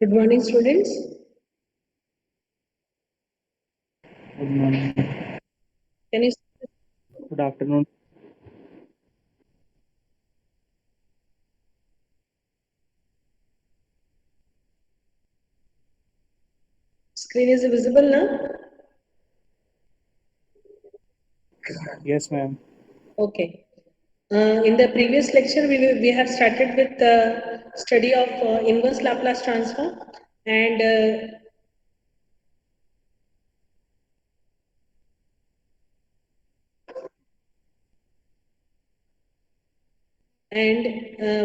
Good morning, students. Good morning. Can you Good afternoon. screen is visible now? Yes, ma'am. Okay. In the previous lecture, we have started with the study of inverse Laplace transform, and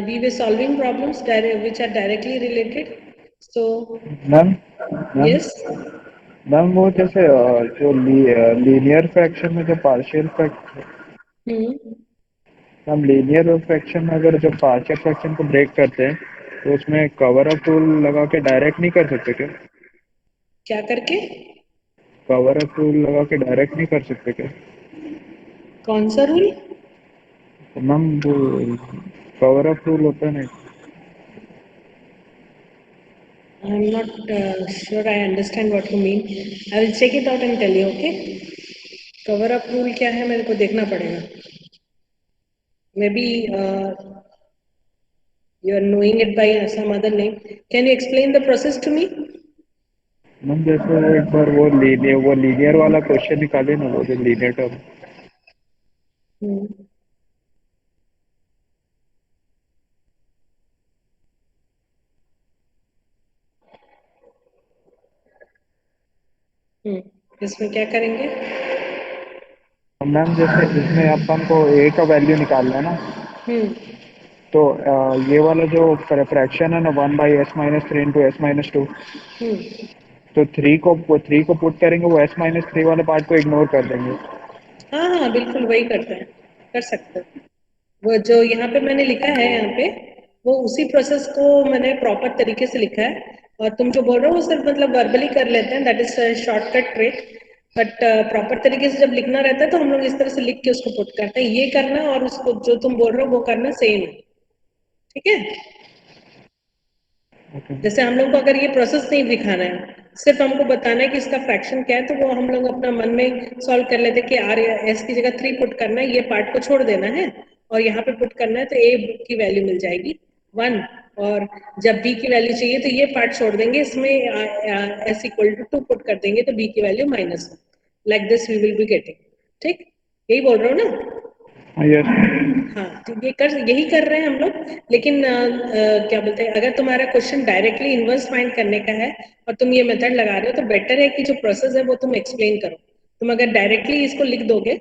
we were solving problems which are directly related. So ma'am ma'am yes. Ma'am वो जैसे जो linear fraction में जो partial fraction Hmm. Ma'am linear fraction में अगर जब partial fraction को break करते हैं तो उसमें कवर अप रूल लगा के डायरेक्ट नहीं कर सकते क्या? क्या करके? कवर अप रूल लगा के डायरेक्ट नहीं कर सकते क्या? कौन सा रूल? तो मैम वो कवर अप रूल होता है ना। I'm not sure I understand what you mean. I will check it out and tell you. Okay. Cover up rule क्या है मेरे को देखना पड़ेगा. Maybe you are knowing it by some other name. Can you explain the process to me? Ma'am जैसे वो एक बार वो लीनियर वाला क्वेश्चन निकाले ना, वो जो लीनियर टर्म Hmm. Hmm. इसमें क्या करेंगे? मैम जैसे इसमें अपन को ए का वैल्यू निकालना है ना, Hmm. तो ये वाला जो फ्रैक्शन है ना 1/s-3 इंटू s-2, Hmm. तो थ्री को पुट करेंगे, वो s-3 वाले पार्ट को इग्नोर कर देंगे। हाँ हाँ बिल्कुल वही करते हैं, कर सकते हैं. वो जो यहाँ पे मैंने लिखा है यहाँ पे, वो उसी प्रोसेस को मैंने प्रॉपर तरीके से लिखा है. और तुम जो बोल रहे हो वो सिर्फ मतलब वर्बली कर लेते हैं, that is shortcut trick. But proper तरीके से जब लिखना रहता है तो हम लोग इस तरह से लिख के उसको पुट करते हैं. ये करना और उसको जो तुम बोल रहे हो वो करना सेम है. ठीक है. ओके। जैसे हम लोग को अगर ये प्रोसेस नहीं दिखाना है, सिर्फ हमको बताना है कि इसका फ्रैक्शन क्या है, तो वो हम लोग अपना मन में सॉल्व कर लेते हैं कि आर एस की जगह 3 पुट करना है, ये पार्ट को छोड़ देना है और यहाँ पे पुट करना है, तो ए की वैल्यू मिल जाएगी 1. और जब बी की वैल्यू चाहिए तो ये पार्ट छोड़ देंगे, इसमें एस इक्वल टू 2 पुट कर देंगे तो बी की value -1. Like this we will be getting. ठीक, यही बोल रहे हो ना? हाँ, यस। हाँ, तो यही कर रहे हैं हम लोग. लेकिन क्या बोलते हैं, अगर तुम्हारा क्वेश्चन डायरेक्टली इनवर्स फाइंड करने का है और तुम ये मेथड लगा रहे हो, तो बेटर है कि जो प्रोसेस है वो तुम एक्सप्लेन करो. तुम अगर डायरेक्टली इसको लिख दोगे,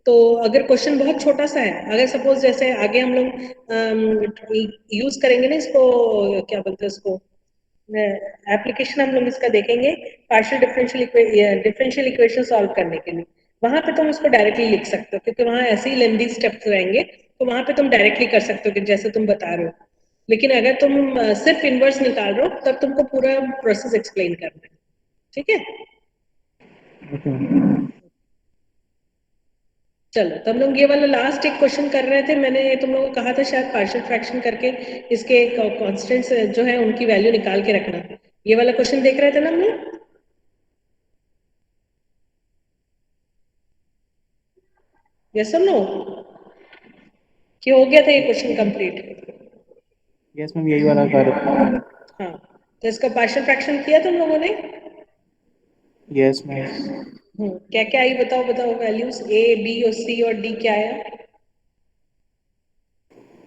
तो अगर क्वेश्चन बहुत छोटा सा है, अगर सपोज जैसे आगे हम लोग यूज करेंगे ना इसको, क्या बोलते हैं उसको, एप्लीकेशन हम लोग इसका देखेंगे पार्शियल डिफरेंशियल इक्वेशन सॉल्व करने के लिए. वहां पे तुम उसको डायरेक्टली लिख सकते हो, क्योंकि वहां ऐसे ही लेंदी स्टेप्स रहेंगे, तो वहां पे तुम डायरेक्टली कर सकते हो कि जैसे तुम बता रहे हो. लेकिन अगर तुम सिर्फ इनवर्स निकाल रहे हो, तब तुमको पूरा प्रोसेस एक्सप्लेन करना है. ठीक है. ओके। चलो, तो हम लोग ये वाला लास्ट एक क्वेश्चन कर रहे थे. मैंने तुम लोगों को कहा था शायद पार्शियल फ्रैक्शन करके इसके कॉन्स्टेंट्स जो है उनकी वैल्यू निकाल के रखना. ये वाला क्वेश्चन देख रहे थे ना हम लोग? यस और नो? कि हो गया था ये क्वेश्चन कंप्लीट? यस मैम, यही वाला कर। हाँ, तो इसका पार्शियल फ्रैक्शन किया तुम लोगों ने? Yes ma'am. क्या क्या आई बताओ बताओ, वैल्यूज ए बी और सी और डी क्या आया?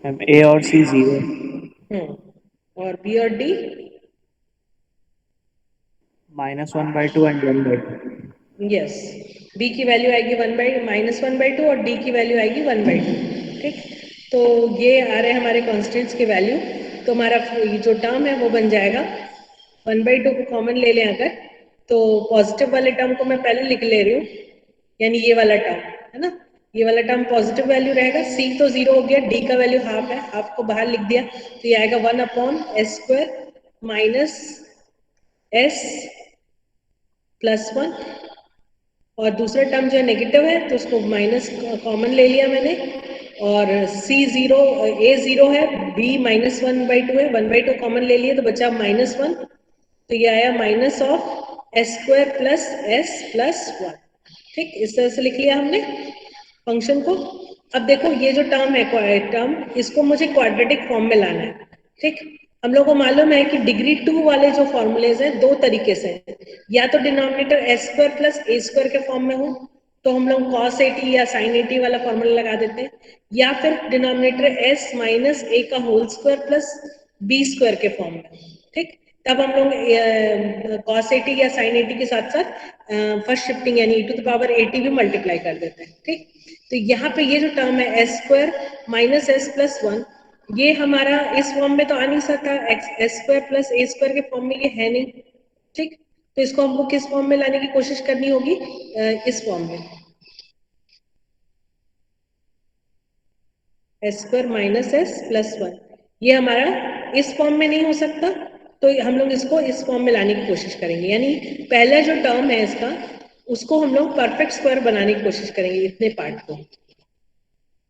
मैम ए और सी 0, और बी और डी? -1/2 एंड 1/2। यस. बी की वैल्यू आएगी -1/2 और डी की वैल्यू आएगी 1/2. ठीक. तो ये आ रहे हैं हमारे कॉन्स्टेंट्स के वैल्यू. तो हमारा ये जो टर्म है वो बन जाएगा 1/2 को कॉमन ले लें अगर, तो पॉजिटिव वाले टर्म को मैं पहले लिख ले रही हूँ, यानी ये वाला टर्म है ना. ये वाला टर्म पॉजिटिव वैल्यू रहेगा. सी तो 0 हो गया, डी का वैल्यू हाफ है, हाफ को बाहर लिख दिया, तो ये आएगा 1/s² माइनस s +1. और दूसरा टर्म जो है नेगेटिव है, तो उसको माइनस कॉमन ले लिया मैंने. और C0 A 0 है, B -1/2 है, 1/2 कॉमन ले लिए तो बचा -1. तो ये आया minus of S square plus S plus one. ठीक, इस तरह से लिख लिया हमने फंक्शन को। अब देखो ये जो टर्म है टर्म, इसको मुझे क्वाड्रेटिक फॉर्म में लाना है। ठीक, हम लोगों को मालूम है कि डिग्री 2 वाले जो फॉर्मूलेज हैं दो तरीके से हैं, या तो डिनोमिनेटर एस स्क्वायर प्लस ए स्क्वायर के फॉर्म में हो तो हम लोग cos 80 या sin 80 वाला फॉर्मूला लगा देते हैं, या फिर डिनोमिनेटर s माइनस ए का whole square plus B square के फॉर्म में। ठीक, तब हम लोग cos 80 या sin 80 के साथ साथ फर्स्ट शिफ्टिंग यानी e टू द पावर 80 भी मल्टीप्लाई कर देते हैं। ठीक, तो यहाँ पे ये जो टर्म है S square minus S plus one, ये हमारा इस फॉर्म में तो आ नहीं सकता, एस स्क्वायर प्लस ए स्क्वायर के फॉर्म में ये है नहीं। ठीक, तो इसको हमको किस फॉर्म में लाने की कोशिश करनी होगी, इस फॉर्म में S square minus S plus one. ये हमारा इस फॉर्म में नहीं हो सकता, तो हम लोग इसको इस फॉर्म में लाने की कोशिश करेंगे, यानी पहला जो टर्म है इसका उसको हम लोग परफेक्ट स्क्वायर बनाने की कोशिश करेंगे,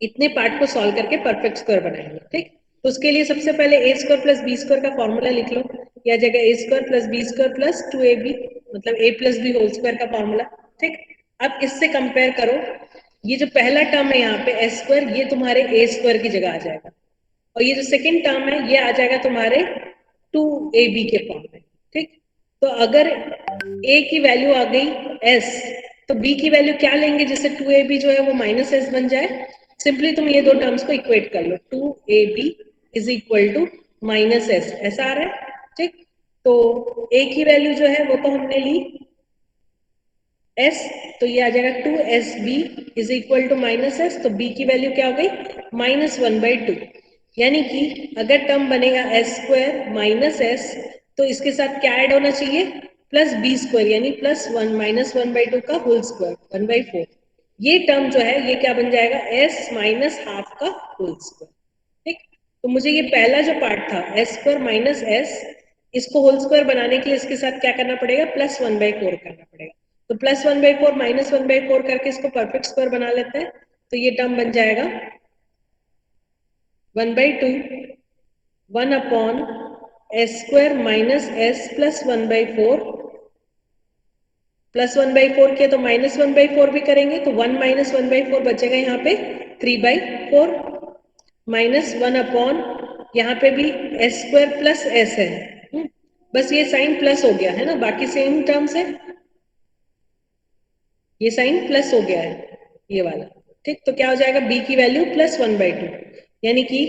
इतने पार्ट को सॉल्व करके परफेक्ट स्क्वायर बनाएंगे। ठीक, तो उसके लिए सबसे पहले A square plus B square का फॉर्मूला लिख लो, या जगह A square plus B square plus 2ab, मतलब A plus B whole square का फॉर्मूला। ठीक, अब इससे कंपेयर करो, ये जो पहला टर्म है यहाँ पे एस स्क्वायर, ये तुम्हारे ए स्क्वायर की जगह आ जाएगा, और ये जो सेकेंड टर्म है ये आ जाएगा तुम्हारे 2ab के फॉर्म में। ठीक, तो अगर a की वैल्यू आ गई s, तो b की वैल्यू क्या लेंगे जिससे 2ab जो है वो माइनस s बन जाए। सिंपली तुम ये दो टर्म्स को इक्वेट कर लो, 2ab is equal to minus s, ऐसा आ रहा है। ठीक, तो a की वैल्यू जो है वो तो हमने ली s, तो ये आ जाएगा 2sb is equal to minus s, तो b की वैल्यू क्या हो गई माइनस 1/2, यानी कि अगर टर्म बनेगा एस स्क्वायर माइनस एस तो इसके साथ क्या ऐड होना चाहिए, प्लस बी स्क्वायर, यानी प्लस वन माइनस 1/2 का होल स्क्वायर 1/4। ये टर्म जो है ये क्या बन जाएगा एस माइनस हाफ का होल स्क्वायर। ठीक, तो मुझे ये पहला जो पार्ट था एस स्क्वायर माइनस एस, इसको होल स्क्वायर बनाने के लिए इसके साथ क्या करना पड़ेगा, प्लस 1/4 करना पड़ेगा। तो प्लस 1/4 माइनस 1/4 करके इसको परफेक्ट स्क्वायर बना लेते हैं, तो ये टर्म बन जाएगा 1/2 1 upon s square minus S plus 1/4, plus 1/4 किया तो माइनस 1/4 भी करेंगे, तो 1 माइनस 1/4 बचेगा यहाँ पे 3/4, माइनस 1 अपॉन यहाँ पे भी एस स्क्वायर प्लस एस है, बस ये साइन प्लस हो गया है ना, बाकी सेम टर्म्स है, ये साइन प्लस हो गया है ये वाला। ठीक, तो क्या हो जाएगा b की वैल्यू प्लस 1/2, यानी कि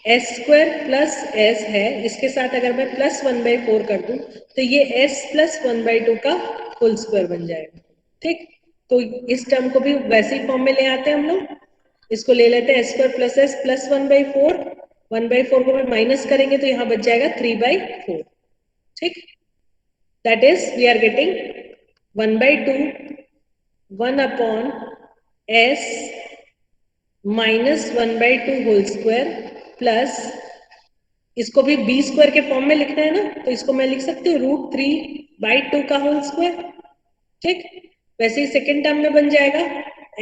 एस स्क्वायर प्लस एस है, इसके साथ अगर मैं प्लस 1/4 कर दूं तो ये s प्लस 1/2 का होल स्क्वायर बन जाएगा। ठीक, तो इस टर्म को भी वैसे ही फॉर्म में ले आते हैं हम लोग, इसको ले लेते हैं S square plus S plus 1/4, 1/4 को माइनस करेंगे तो यहाँ बच जाएगा 3/4। ठीक, that is we are getting 1/2 1 upon s minus 1/2 whole square plus, इसको भी बी स्क्वायर के फॉर्म में लिखना है ना, तो इसको मैं लिख सकती हूँ √3/2 का होल स्क्वायर। ठीक, वैसे ही सेकेंड टर्म में बन जाएगा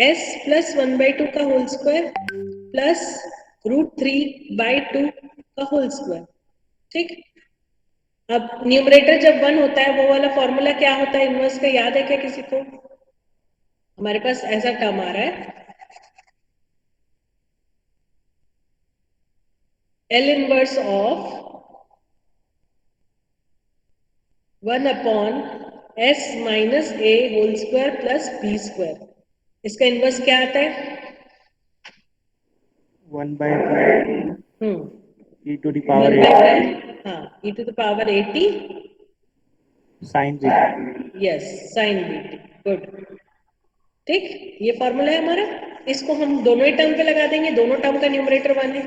s प्लस 1/2 का होल स्क्वायर प्लस √3/2 का होल स्क्वायर। ठीक, अब न्यूमरेटर जब 1 होता है वो वाला फॉर्मूला क्या होता है इनवर्स का, याद है क्या किसी को? हमारे पास ऐसा टर्म आ रहा है L inverse of 1 upon s minus a whole square plus b square, इसका इनवर्स क्या आता है 1/2 हम्म e to the power 1/2, 80 हाँ e to the power 80 sin bt। Yes sine b t, good. ठीक, ये फॉर्मूला है हमारा, इसको हम दोनों ही टर्म पे लगा देंगे, दोनों टर्म का न्यूमरेटर 1 है,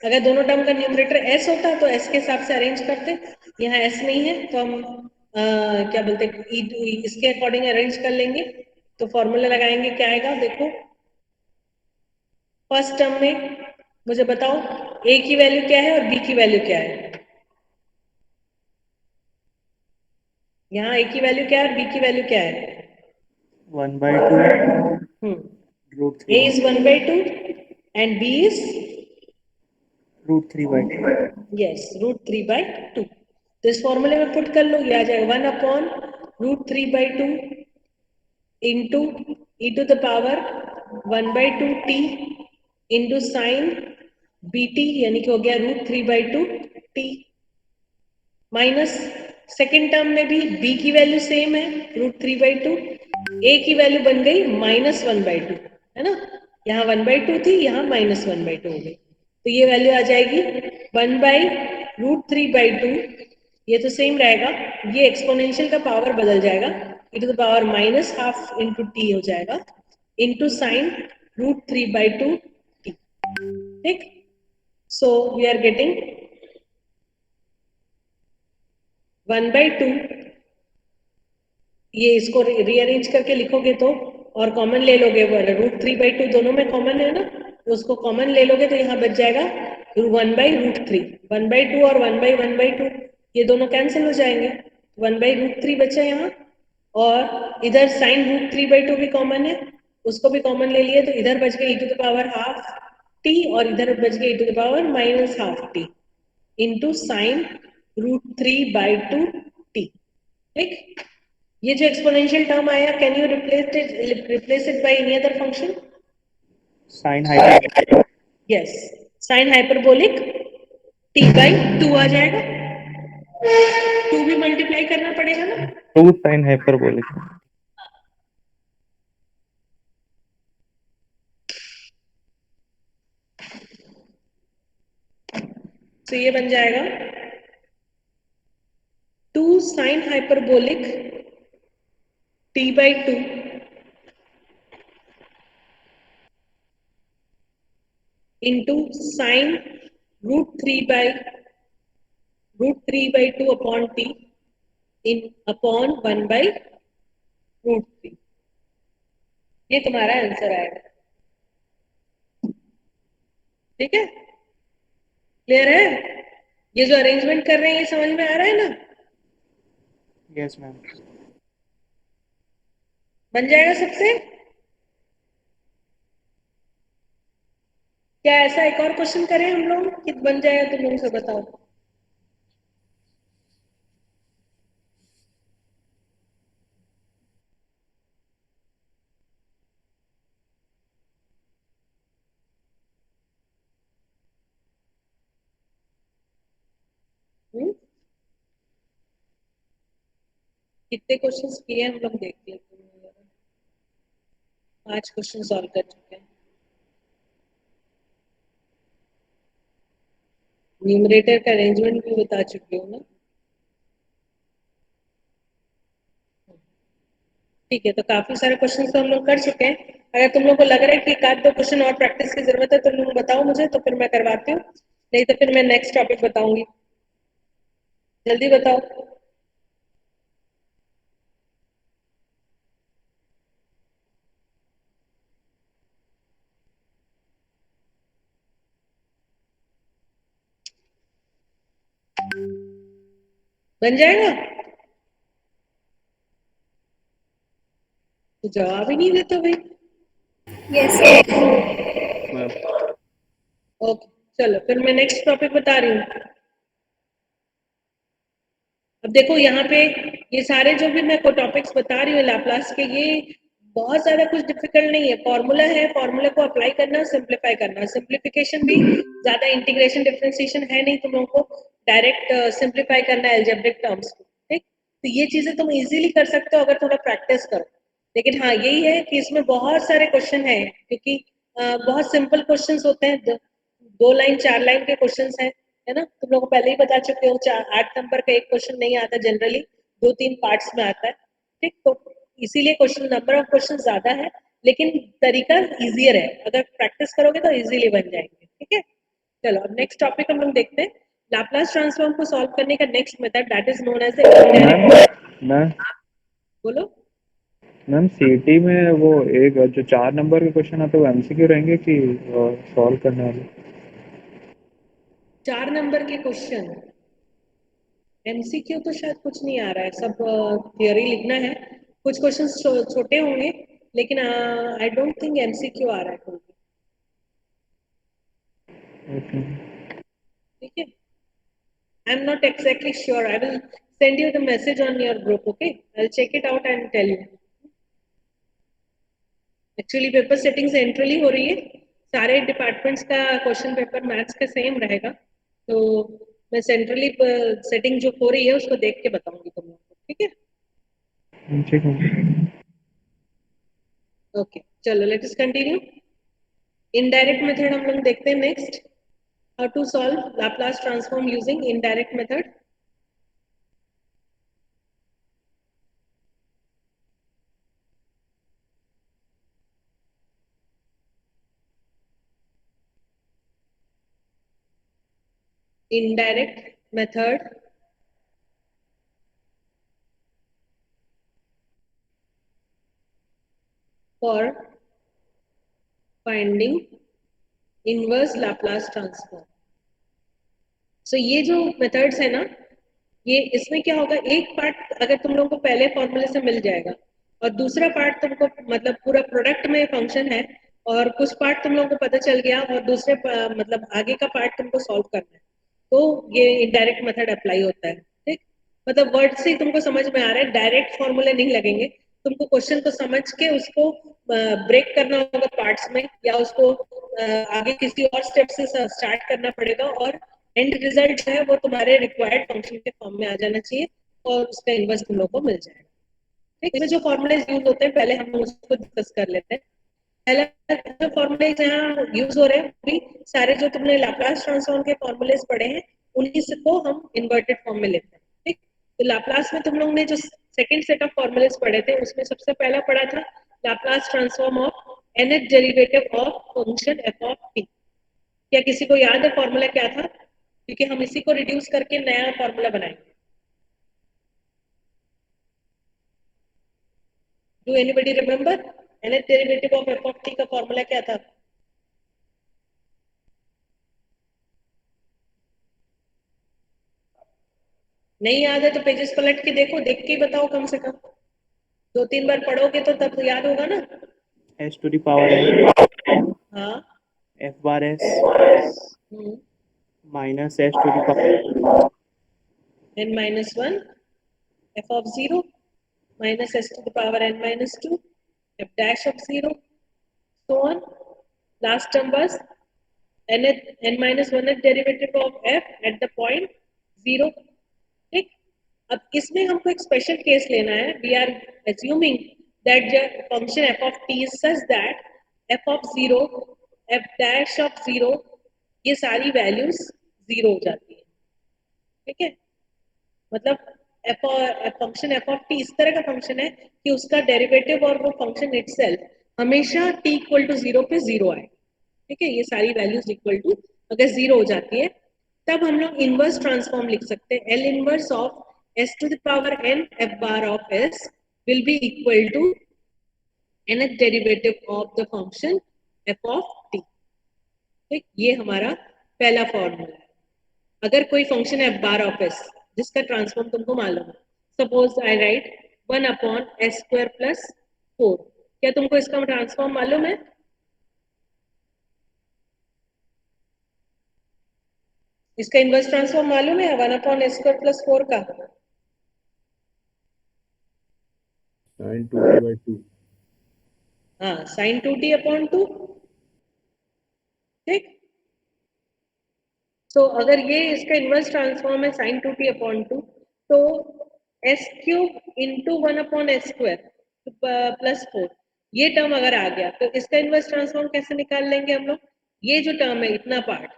अगर दोनों टर्म का न्यूमरेटर s होता तो s के हिसाब से अरेंज करते, यहाँ s नहीं है तो हम क्या बोलते हैं इसके अकॉर्डिंग अरेंज कर लेंगे, तो फॉर्मूला लगाएंगे क्या आएगा देखो, फर्स्ट टर्म में मुझे बताओ a की वैल्यू क्या है और b की वैल्यू क्या है, यहाँ a की वैल्यू क्या है और b की वैल्यू क्या है, 1/2 a is 1/2 and b is √3/2। yes √3/2। तो इस फॉर्मूले में पुट कर लो, ये आ जाएगा 1/√3/2 into e to the power 1/2t into sine bt, यानी कि हो गया √3/2t, माइनस सेकेंड टर्म में भी b की वैल्यू सेम है √3/2, a की वैल्यू बन गई -1/2, है ना, यहाँ 1/2 थी, यहाँ -1/2 हो गई, तो ये वैल्यू आ जाएगी 1/√3/2, ये तो सेम रहेगा, ये एक्सपोनेंशियल का पावर बदल जाएगा, e to the power -12 into t हो जाएगा इंटू साइन √3/2 t, ठीक। सो वी आर गेटिंग 1/2, ये इसको रीअरेंज करके लिखोगे तो, और कॉमन ले लोगे, √3/2 दोनों में कॉमन है ना, तो उसको कॉमन ले लोगे तो यहाँ बच जाएगा 1/√3, 1/2 और 1/1/2 ये दोनों कैंसिल हो जाएंगे, 1/√3 बचा यहाँ, और इधर साइन √3/2 भी कॉमन है, उसको भी कॉमन ले लिए, तो इधर बच गए e to the power half t, और इधर बच गए e to the power -12t into sine √3/2 t, ठीक। ये जो एक्सपोनेंशियल टर्म आया, can you replace it by any other function? Sine hyper, yes, sine hyperbolic t/2 आ जाएगा, 2 भी मल्टीप्लाई करना पड़ेगा ना, 2 साइन हाइपरबोलिक। तो ये बन जाएगा 2 sign hyperbolic t/2 into sine √3/2 upon t इन अपॉन 1/√3, ये तुम्हारा आंसर आएगा, ठीक है, क्लियर है? ये जो अरेंजमेंट कर रहे हैं ये समझ में आ रहा है ना? Yes ma'am. बन जाएगा सबसे? क्या ऐसा एक और क्वेश्चन करें हम लोग कि बन जाएगा, तुम लोगों से बताओ। कितने क्वेश्चंस किए हम लोग देख लेते हैं, 5 क्वेश्चन सॉल्व कर चुके हैं, न्यूमरेटर का अरेंजमेंट भी बता चुकी हूँ ना, ठीक है। तो काफी सारे क्वेश्चन तो हम लोग कर चुके हैं, अगर तुम लोग को लग रहा है कि एक आध दो क्वेश्चन और प्रैक्टिस की जरूरत है तो तुम लोग बताओ मुझे, तो फिर मैं करवाती हूँ, नहीं तो फिर मैं नेक्स्ट टॉपिक बताऊंगी, जल्दी बताओ। बन जाएगा? तो जवाब ही नहीं देते भाई। यस मैम ओके, चलो फिर मैं नेक्स्ट टॉपिक बता रही हूँ। अब देखो यहाँ पे ये सारे जो भी मैं को टॉपिक्स बता रही हूँ लैपलास के, ये बहुत ज्यादा कुछ डिफिकल्ट नहीं है, फॉर्मूला है, फॉर्मूला को अप्लाई करना, सिंप्लीफाई करना, सिंप्लीफिकेशन भी ज्यादा इंटीग्रेशन डिफरेंशिएशन है नहीं, तुम लोगों को डायरेक्ट सिंप्लीफाई करना है अलजेब्रिक टर्म्स को, ठीक। तो ये चीजें तुम इजीली कर सकते हो अगर थोड़ा प्रैक्टिस करो, लेकिन हाँ यही है कि इसमें बहुत सारे क्वेश्चन है, क्योंकि बहुत सिंपल क्वेश्चन होते हैं, 2 लाइन 4 लाइन के क्वेश्चन है ना, तुम लोग को पहले ही बता चुके हो, 8 नंबर का एक क्वेश्चन नहीं आता जनरली, 2-3 पार्ट्स में आता है, ठीक। तो इसीलिए क्वेश्चन नंबर ऑफ क्वेश्चन ज्यादा है, लेकिन तरीका इजियर है, अगर प्रैक्टिस करोगे तो इजीली बन जाएंगे, ठीक है। चलो अब नेक्स्ट टॉपिक हम लोग देखते हैं, लाप्लास ट्रांसफॉर्म को सॉल्व करने का next method, that is known as ma'am बोलो। मैम सीटी में वो एक जो 4 नंबर के क्वेश्चन आते हैं वो एमसीक्यू रहेंगे कि सॉल्व करने वाले? 4 नंबर के क्वेश्चन एमसीक्यू तो शायद कुछ नहीं आ रहा है, सब थियोरी लिखना है, कुछ क्वेश्चन छोटे होंगे, लेकिन आई डोंट थिंक एमसीक्यू आ रहा है कोई, ओके। ठीक है। I'm not exactly sure. I will send you the message on your group, okay? I'll check it out and tell you. Actually paper setting centrally हो रही है, सारे डिपार्टमेंट्स का क्वेश्चन पेपर मैथ्स का सेम रहेगा, तो मैं सेंट्रली सेटिंग जो हो रही है उसको देख के बताऊंगी तुम लोगों को, ठीक है? ठीक है। ओके, चलो let us continue. Indirect method हम लोग देखते हैं next. How to solve Laplace transform using indirect method. Indirect method for finding inverse Laplace transform। So ये जो मेथड्स है ना, ये इसमें क्या होगा, एक पार्ट अगर तुम लोगों को पहले फॉर्मूले से मिल जाएगा और दूसरा पार्ट तुमको मतलब पूरा प्रोडक्ट में फंक्शन है और कुछ पार्ट तुम लोगों को पता चल गया और दूसरे मतलब आगे का पार्ट तुमको सॉल्व करना है, तो ये इनडायरेक्ट मेथड अप्लाई होता है, ठीक। मतलब वर्ड से ही तुमको समझ में आ रहा है, डायरेक्ट फॉर्मूले नहीं लगेंगे, तुमको क्वेश्चन को समझ के उसको ब्रेक करना होगा पार्ट्स में, या उसको आगे किसी और स्टेप से स्टार्ट करना पड़ेगा और एंड रिजल्ट जो है वो तुम्हारे रिक्वायर्ड फंक्शन के फॉर्म में आ जाना चाहिए और उसका इनवर्स तुम लोग को मिल जाएगा, ठीक। इसमें जो फॉर्मूलेज यूज होते हैं पहले हम उसको डिस्कस कर लेते हैं। पहला जो फॉर्मूलेज यहाँ यूज हो रहे हैं भी सारे जो तुमने लाप्लास ट्रांसफॉर्म के फॉर्मूलेज पढ़े हैं उन्हीं को हम इन्वर्टेड फॉर्म में लेते हैं, ठीक। तो लाप्लास में तुम लोग ने जो सेकंड सेट ऑफ फॉर्मूलेज पढ़े थे उसमें सबसे पहला पढ़ा था Laplace transform of nth derivative of function f of t। क्या किसी को याद है फॉर्मूला क्या था? क्योंकि हम इसी को रिड्यूस करके नया फॉर्मूला बनाएंगे। Do anybody remember nth derivative of f of t का फॉर्मूला क्या था? नहीं याद है तो पेजेस पलट के देखो, देख के ही बताओ, कम से कम 2-3 बार पढ़ोगे तो तब तो याद होगा ना। s to the power n हाँ f bar s hmm minus s to the power n minus 1 f of 0 minus s to the power n minus 2 f dash of 0 so on। last term was n minus 1th derivative of f at the point 0, ठीक। अब इसमें हमको एक special case लेना है, we are assuming that the function f of t is such that f of 0 f dash of 0 ये सारी values 0 हो जाती है, ठीक है। मतलब फंक्शन f ऑफ t इस तरह का फंक्शन है कि उसका डेरिवेटिव और वो फंक्शन इटसेल्फ हमेशा t इक्वल टू 0 पे 0 आए, ठीक है। ये सारी वैल्यूज इक्वल टू अगर 0 हो जाती है तब हम लोग इनवर्स ट्रांसफॉर्म लिख सकते हैं। L inverse of s to the power n f bar of s will be equal to nth derivative of the function f of t, ठीक। ये हमारा पहला फॉर्मूला है। अगर कोई फंक्शन है f बार ऑफ s जिसका ट्रांसफॉर्म तुमको मालूम है, suppose I right 1 upon s square plus 4, क्या तुमको इसका ट्रांसफॉर्म मालूम है? इसका इनवर्स ट्रांसफॉर्म मालूम है 1 अपॉन s स्क्वायर प्लस 4 का? sin 2t/2 हाँ, साइन 2t अपॉन 2, ठीक। तो अगर ये इसका इनवर्स ट्रांसफॉर्म है साइन 2t अपॉन 2, तो s cube into 1 upon s square plus 4 ये टर्म अगर आ गया तो इसका इनवर्स ट्रांसफॉर्म कैसे निकाल लेंगे हम लोग? ये जो टर्म है इतना पार्ट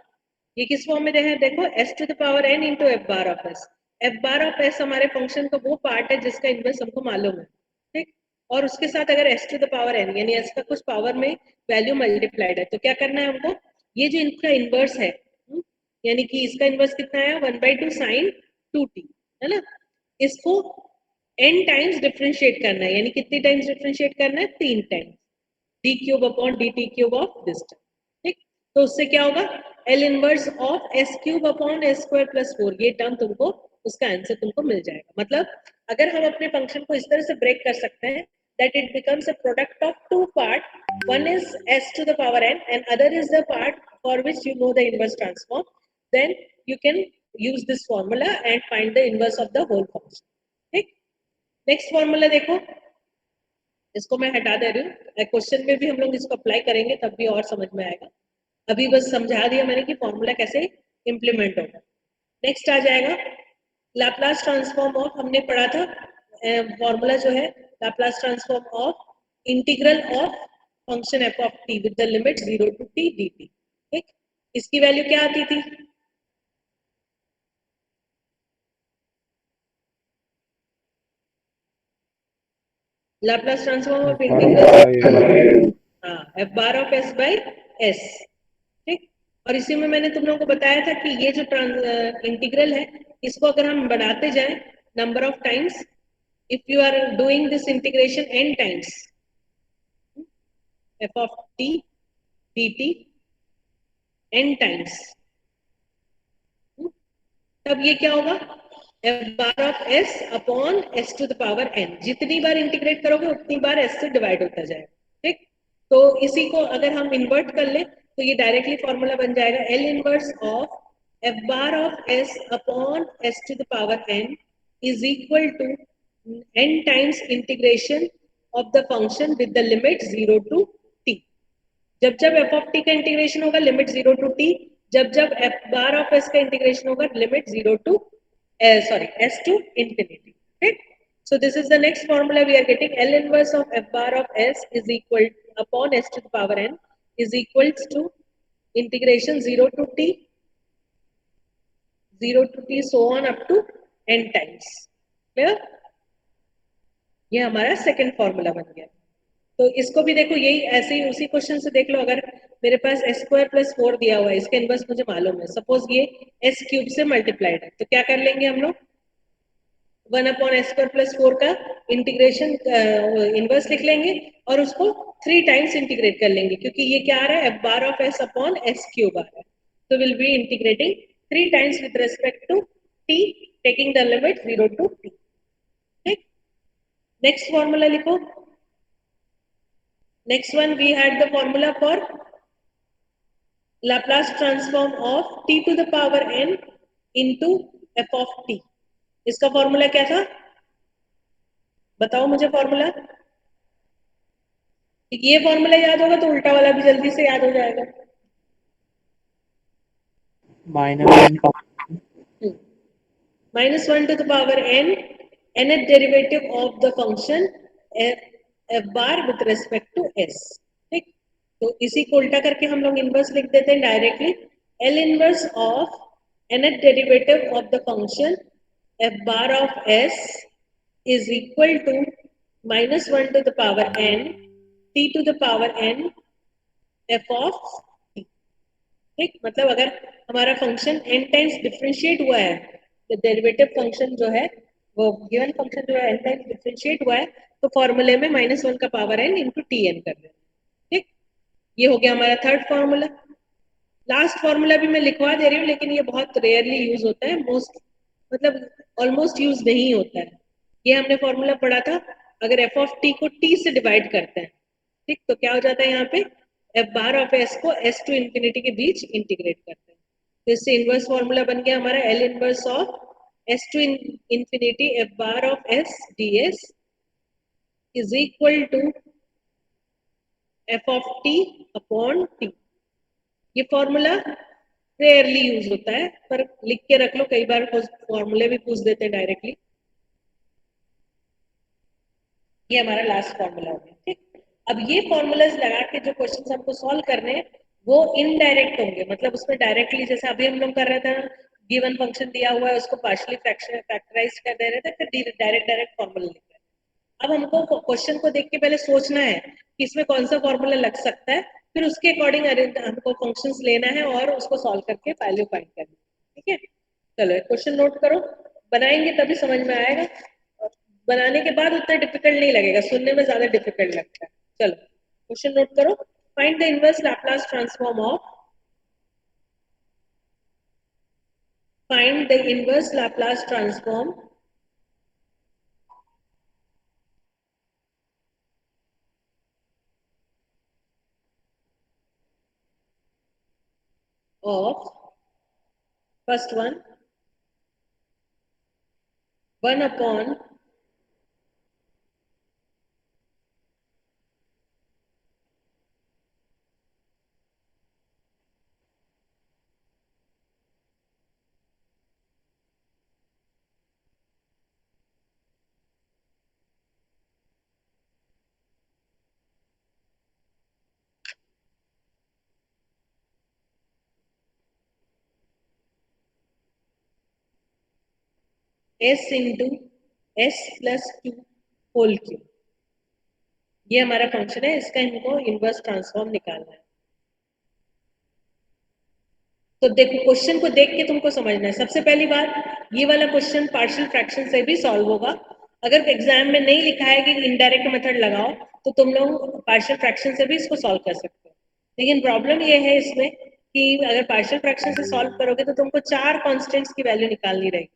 ये किस फॉर्म में है? देखो s to the power n into f bar of s। f bar of s हमारे फंक्शन का वो पार्ट है जिसका इनवर्स हमको मालूम है, ठीक। और उसके साथ अगर s to the power n यानी s का कुछ पावर में वैल्यू मल्टीप्लाइड है तो क्या करना है हमको? ये जो इनका इनवर्स है, यानी कि इसका इनवर्स कितना है 1/2 साइन 2t, है ना। इसको n टाइम्स डिफरेंशिएट करना है, यानी कितनी टाइम्स डिफरेंशिएट करना है? 3 times d cube upon dt cube of this term, ठीक। तो उससे क्या होगा? L inverse of s cube upon s square plus 4 ये टर्म तुमको उसका आंसर तुमको मिल जाएगा। मतलब अगर हम अपने फंक्शन को इस तरह से ब्रेक कर सकते हैं that it becomes a product of two part, one is s to the power n and other is the part for which you know the inverse transform, then you can use this formula and find the inverse of the whole function. ठीक. Next formula देखो, इसको मैं हटा दे रही हूँ. Question में भी हम लोग इसको अप्लाई करेंगे तब भी और समझ में आएगा. अभी बस समझा दिया मैंने कि फॉर्मूला कैसे इम्प्लीमेंट होगा. नेक्स्ट आ जाएगा लाप्लास ट्रांसफॉर्म ऑफ, हमने पढ़ा था फॉर्मूला जो है Laplace transform of integral of function F of T with the limit 0 to t dt. ठीक. इसकी वैल्यू क्या आती थी? Laplace transform of integral F bar of S by S. ठीक. और इसी में मैंने तुम लोगों को बताया था कि ये जो इंटीग्रल है इसको अगर हम बढ़ाते जाएं number of times, if you are doing this integration n times, f of t dt n times, तब ये क्या होगा? f bar of s upon s to the power n. जितनी बार इंटीग्रेट करोगे उतनी बार s से डिवाइड होता जाएगा. ठीक. तो इसी को अगर हम इन्वर्ट कर ले तो ये डायरेक्टली फॉर्मूला बन जाएगा L inverse of f bar of s upon s to the power n is equal to n times integration of the function with the limit 0 to t. जब जब f of t का integration होगा limit 0 to t, जब जब f bar of s का integration होगा limit 0 to s to infinity. ठीक. So this is the next formula we are getting. L inverse of f bar of s is equal upon s to the power n is equals to integration 0 to t so on up to n times. Clear? ये हमारा second formula बन गया. तो इसको भी देखो, यही ऐसे ही उसी क्वेश्चन से देख लो. अगर मेरे पास s स्क्वायर प्लस 4 दिया हुआ है, इसका इनवर्स मुझे मालूम है, सपोज ये s क्यूब से मल्टीप्लाइड है, तो क्या कर लेंगे हम लोग? 1 अपॉन एस स्क्वायर प्लस 4 का इंटीग्रेशन इनवर्स लिख लेंगे और उसको 3 टाइम्स इंटीग्रेट कर लेंगे, क्योंकि ये क्या आ रहा है? f bar of s upon s cube आ रहा है. तो will be integrating 3 times with respect to t, taking the limit 0 to t. ठीक. नेक्स्ट फॉर्मूला लिखो. Next one we had the formula for Laplace transform of t to the power n into f of t. इसका formula क्या था? बताओ मुझे formula. ये formula याद होगा तो उल्टा वाला भी जल्दी से याद हो जाएगा. -1 to the power n, nth derivative of the function f bar with respect to s. ठीक. तो इसी को उल्टा करके हम लोग इनवर्स लिख देते हैं directly. L inverse of nth derivative of the function f bar of s is equal to -1 to the power n t to the power n f of t. ठीक. मतलब अगर हमारा फंक्शन n टाइम्स डिफरेंशिएट हुआ है, तो derivative function जो है वो गिवन फंक्शन जो है n टाइम्स डिफरेंशिएट हुआ है, तो फॉर्मूले में -1 का power n into t n कर दें. ठीक. ये हो गया हमारा थर्ड फॉर्मूला. लास्ट फॉर्मूला भी मैं लिखवा दे रही हूँ, लेकिन ये बहुत रेयरली यूज होता है, मोस्ट मतलब ऑलमोस्ट यूज नहीं होता है. ये हमने फॉर्मूला पढ़ा था, अगर एफ ऑफ टी को टी से डिवाइड करते हैं, ठीक, तो क्या हो जाता है यहाँ पे? एफ बार ऑफ एस को एस टू इंफिनिटी के बीच इंटीग्रेट करते हैं, तो इससे इनवर्स फॉर्मूला बन गया हमारा L inverse of s to infinity f bar of s d s is equal to f of t upon t. ये फॉर्मूला रेयरली यूज होता है, पर लिख के रख लो, कई बार फॉर्मूले भी पूछ देते हैं डायरेक्टली. ये हमारा लास्ट फॉर्मूला हो गया. ठीक. अब ये फॉर्मूलाज लगा के जो क्वेश्चंस हमको सॉल्व करने हैं वो इनडायरेक्ट होंगे, मतलब उसमें डायरेक्टली जैसे अभी हम लोग कर रहे थे, गिवन फंक्शन दिया हुआ है उसको पार्शियली फैक्टराइज कर दे रहे थे, फिर डायरेक्ट फॉर्मूला लिख रहे हैं. अब हमको क्वेश्चन को देख के पहले सोचना है कि इसमें कौन सा फॉर्मूला लग सकता है, फिर उसके अकॉर्डिंग हमको फंक्शंस लेना है और उसको सॉल्व करके वैल्यू फाइंड करनी है. ठीक है. चलो क्वेश्चन नोट करो, बनाएंगे तभी समझ में आएगा, बनाने के बाद उतना डिफिकल्ट नहीं लगेगा, सुनने में ज्यादा डिफिकल्ट लगता है. चलो क्वेश्चन नोट करो. Find the inverse Laplace transform of find the inverse Laplace transform of first one 1 upon s into s plus 2 whole cube. ये हमारा फंक्शन है, इसका इनको इनवर्स ट्रांसफॉर्म निकालना है। तो देखो क्वेश्चन को देख के तुमको समझना है। सबसे पहली बात, ये वाला क्वेश्चन पार्शियल फ्रैक्शन से भी सॉल्व होगा। अगर एग्जाम में नहीं लिखा है कि इनडायरेक्ट मेथड लगाओ तो तुम लोग पार्शियल फ्रैक्शन से भी इसको सॉल्व कर सकते हो। लेकिन प्रॉब्लम ये है इसमें कि अगर पार्शियल फ्रैक्शन से सॉल्व करोगे तो तुमको 4 कॉन्स्टेंट्स की वैल्यू निकालनी रहेगी,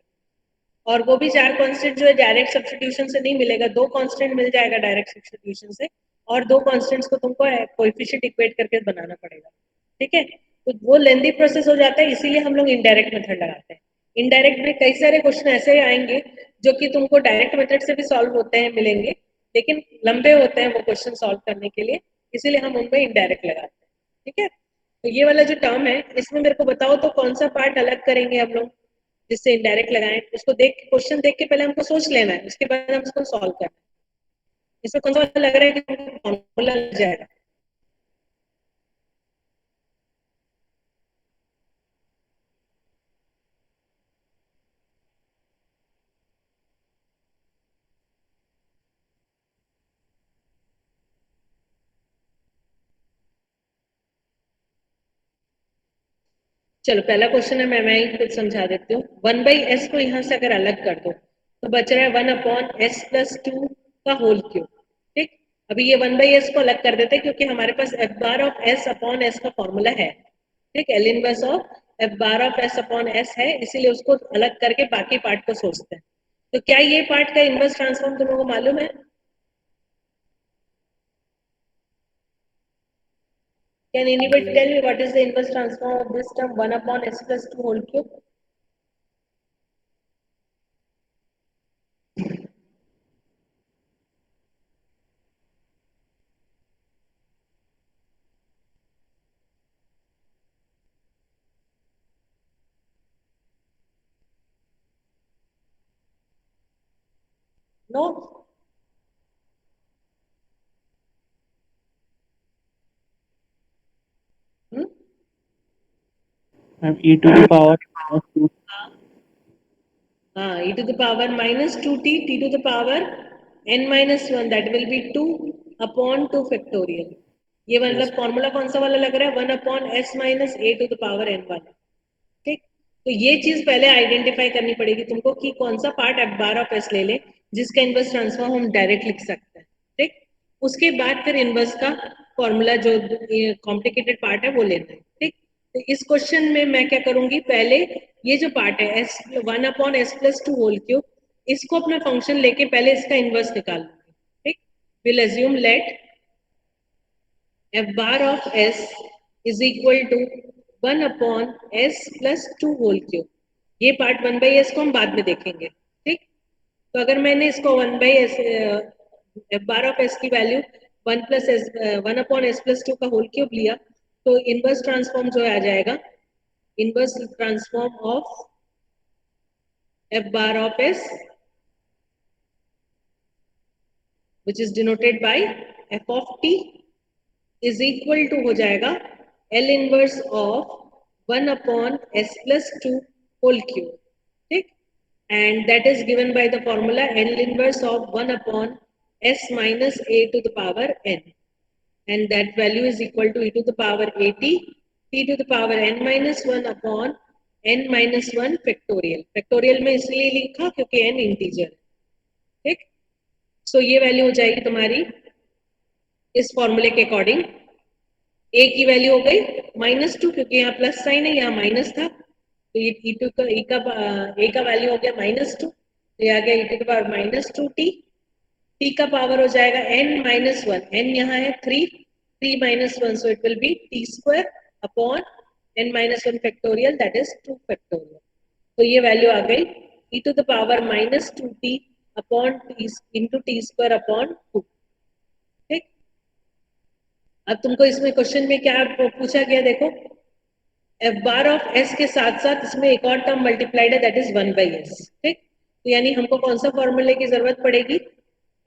और वो भी 4 कांस्टेंट जो है डायरेक्ट सब्स्टिट्यूशन से नहीं मिलेगा। 2 कांस्टेंट मिल जाएगा डायरेक्ट सब्स्टिट्यूशन से, और 2 कांस्टेंट्स को तुमको कोएफिशिएंट इक्वेट करके बनाना पड़ेगा। ठीक है, तो वो लेंदी प्रोसेस हो जाता है, इसीलिए हम लोग इनडायरेक्ट मेथड लगाते हैं। इनडायरेक्ट में कई सारे क्वेश्चन ऐसे आएंगे जो कि तुमको डायरेक्ट मेथड से भी सॉल्व होते हैं मिलेंगे, लेकिन लंबे होते हैं वो क्वेश्चन सॉल्व करने के लिए, इसीलिए हम उनमें इनडायरेक्ट लगाते हैं। ठीक है, तो ये वाला जो टर्म है इसमें मेरे को बताओ तो कौन सा पार्ट अलग करेंगे हम लोग जिससे इनडायरेक्ट लगाएं। उसको देख के, क्वेश्चन देख के पहले हमको सोच लेना है, उसके बाद हम उसको सॉल्व करना है। इसमें कौन सा लग रहा है कि फॉर्मूला लग जाएगा? चलो पहला क्वेश्चन है, मैं ही कुछ समझा देती हूँ। 1/s को यहाँ से अगर अलग कर दो तो बच रहा है 1/s प्लस 2 का होल क्यूब। ठीक, अभी ये 1/s को अलग कर देते हैं क्योंकि हमारे पास f bar of s upon s का फॉर्मूला है। ठीक, L inverse of f bar of s upon s है, इसीलिए उसको अलग करके बाकी पार्ट को सोचते हैं। तो क्या ये पार्ट का इनवर्स ट्रांसफॉर्म तुम लोगों को मालूम है? Can anybody tell me what is the inverse transform of this term 1 upon s plus 2 whole cube? No? Hmm? e to the power -2 e to the power minus 2t t to the power n minus 1, that will be 2 upon 2 factorial। ये मतलब formula कौन सा वाला लग रहा है? 1 upon s minus a to the power n वाला। ठीक, तो ये चीज पहले आइडेंटिफाई करनी पड़ेगी तुमको कि कौन सा part f bar of s ले ले जिसका इनवर्स ट्रांसफॉर्म हम डायरेक्ट लिख सकते हैं। ठीक, उसके बाद फिर इनवर्स का फॉर्मूला जो कॉम्प्लिकेटेड पार्ट है वो लेना है। ठीक, तो इस क्वेश्चन में मैं क्या करूंगी, पहले ये जो पार्ट है s 1 upon s plus 2 whole cube, इसको अपना फंक्शन लेके पहले इसका इनवर्स निकाल लूंगी। ठीक, will assume let f bar of s is equal to 1 upon s plus 2 whole cube। ये पार्ट 1/s को हम बाद में देखेंगे। ठीक, तो अगर मैंने इसको 1/s f bar of s की value 1 plus S 1 upon s plus 2 का होल क्यूब लिया तो इनवर्स ट्रांसफॉर्म जो आ जाएगा, inverse transform of f bar of s which is denoted by f of t is equal to हो जाएगा L inverse of 1 upon s plus 2 whole cube. ठीक, and that is given by the formula L inverse of 1 upon s minus a to the power n, and that value is equal to e to the power at t to the power n minus 1 upon n minus 1 factorial। Factorial में इसलिए लिखा क्योंकि n integer. ठीक, सो ये value हो जाएगी तुम्हारी इस फॉर्मूले के अकॉर्डिंग। ए की वैल्यू हो गई -2 क्योंकि यहाँ प्लस साइन है, यहाँ माइनस था, तो ये e2 का ए का वैल्यू हो गया -2, तो ये आ गया e to the power -2t। t का पावर हो जाएगा n minus 1, n यहाँ है 3 minus 1, so it will be t square upon n minus 1 factorial, that is 2 factorial। तो ये वैल्यू आ गई e to the power minus 2t upon into T square upon 2। ठीक, अब तुमको इसमें क्वेश्चन में क्या पूछा गया देखो, एफ बार ऑफ एस के साथ साथ इसमें एक और टर्म मल्टीप्लाइड है दैट इज 1/s। ठीक, तो यानी हमको कौन सा फॉर्मूले की जरूरत पड़ेगी,